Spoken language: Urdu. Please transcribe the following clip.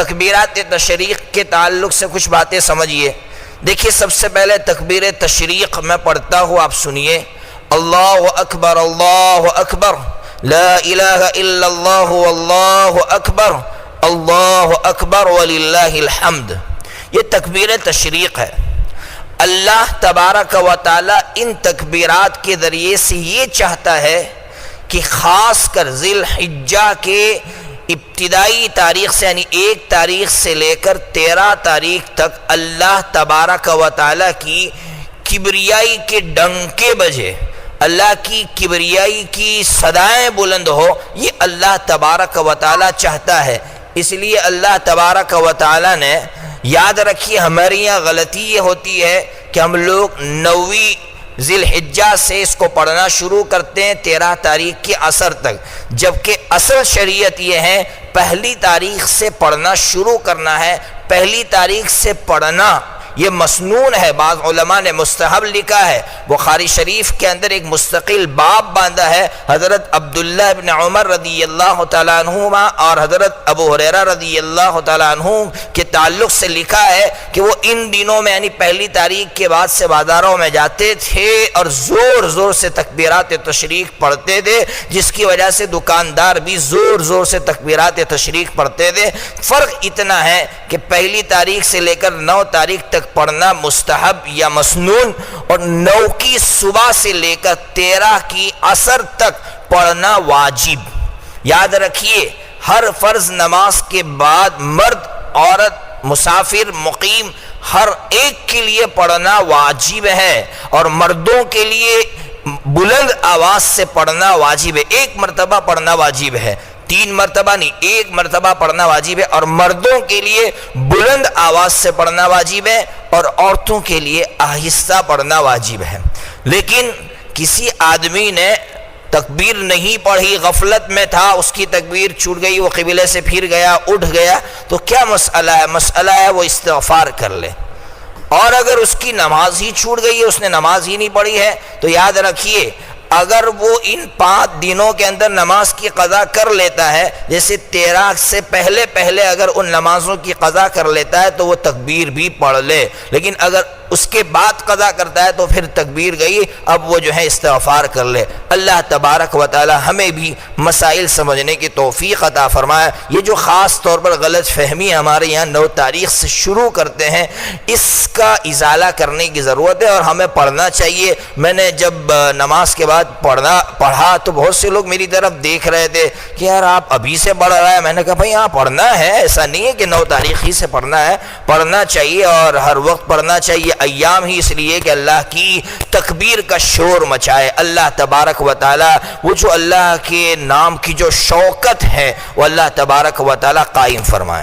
تکبیرات تشریق کے تعلق سے کچھ باتیں سمجھیے۔ دیکھیے سب سے پہلے تکبیر تشریق میں پڑھتا ہوں، آپ سنیے۔ اللہ اکبر اللہ اکبر، لا الہ الا اللہ واللہ اکبر، اللہ اکبر وللہ الحمد۔ یہ تکبیر تشریق ہے۔ اللہ تبارک و تعالی ان تکبیرات کے ذریعے سے یہ چاہتا ہے کہ خاص کر ذی الحجہ کے ابتدائی تاریخ سے یعنی 1 تاریخ سے لے کر 13 تاریخ تک اللہ تبارک و تعالی کی کبریائی کے ڈنکے بجے، اللہ کی کبریائی کی صدائیں بلند ہو، یہ اللہ تبارک و تعالی چاہتا ہے۔ اس لیے اللہ تبارک و تعالی نے، یاد رکھیے ہمارے یہاں غلطی یہ ہوتی ہے کہ ہم لوگ 9ویں ذی الحجہ سے اس کو پڑھنا شروع کرتے ہیں 13 تاریخ کی عصر تک، جبکہ اصل شریعت یہ ہے 1 تاریخ سے پڑھنا شروع کرنا ہے۔ 1 تاریخ سے پڑھنا یہ مسنون ہے، بعض علماء نے مستحب لکھا ہے۔ بخاری شریف کے اندر ایک مستقل باب باندھا ہے، حضرت عبداللہ ابن عمر رضی اللہ تعالیٰ عنہما اور حضرت ابو ہریرہ رضی اللہ تعالیٰ عنہ کے تعلق سے لکھا ہے کہ وہ ان دنوں میں یعنی 1 تاریخ کے بعد سے بازاروں میں جاتے تھے اور زور زور سے تکبیرات تشریق پڑھتے تھے، جس کی وجہ سے دکاندار بھی زور زور سے تکبیرات تشریق پڑھتے تھے۔ فرق اتنا ہے کہ 1 تاریخ سے لے کر 9 تاریخ تک پڑھنا مستحب یا مسنون، اور 9 کی صبح سے لے کر 13 کی عصر تک پڑھنا واجب۔ یاد رکھیے ہر فرض نماز کے بعد مرد، عورت، مسافر، مقیم ہر ایک کے لیے پڑھنا واجب ہے، اور مردوں کے لیے بلند آواز سے پڑھنا واجب ہے۔ 1 مرتبہ پڑھنا واجب ہے، 3 مرتبہ نہیں، 1 مرتبہ پڑھنا واجب ہے، اور مردوں کے لیے بلند آواز سے پڑھنا واجب ہے اور عورتوں کے لیے آہستہ پڑھنا واجب ہے۔ لیکن کسی آدمی نے تکبیر نہیں پڑھی، غفلت میں تھا، اس کی تکبیر چھوٹ گئی، وہ قبلے سے پھر گیا، اٹھ گیا، تو کیا مسئلہ ہے؟ مسئلہ ہے وہ استغفار کر لے۔ اور اگر اس کی نماز ہی چھوٹ گئی ہے، اس نے نماز ہی نہیں پڑھی ہے، تو یاد رکھیے اگر وہ ان 5 دنوں کے اندر نماز کی قضا کر لیتا ہے، جیسے 13 سے پہلے اگر ان نمازوں کی قضا کر لیتا ہے تو وہ تکبیر بھی پڑھ لے، لیکن اگر اس کے بعد قضا کرتا ہے تو پھر تکبیر گئی، اب وہ جو ہے استغفار کر لے۔ اللہ تبارک و تعالی ہمیں بھی مسائل سمجھنے کی توفیق عطا فرمائے۔ یہ جو خاص طور پر غلط فہمی ہمارے یہاں 9 تاریخ سے شروع کرتے ہیں، اس کا ازالہ کرنے کی ضرورت ہے اور ہمیں پڑھنا چاہیے۔ میں نے جب نماز کے بعد پڑھا تو بہت سے لوگ میری طرف دیکھ رہے تھے کہ یار آپ ابھی سے پڑھ رہا ہے۔ میں نے کہا بھائی ہاں پڑھنا ہے، ایسا نہیں ہے کہ 9 تاریخ ہی سے پڑھنا ہے، پڑھنا چاہیے اور ہر وقت پڑھنا چاہیے۔ ایام ہی اس لیے کہ اللہ کی تکبیر کا شور مچائے۔ اللہ تبارک و تعالی وہ جو اللہ کے نام کی جو شوکت ہے وہ اللہ تبارک و تعالی قائم فرمائے۔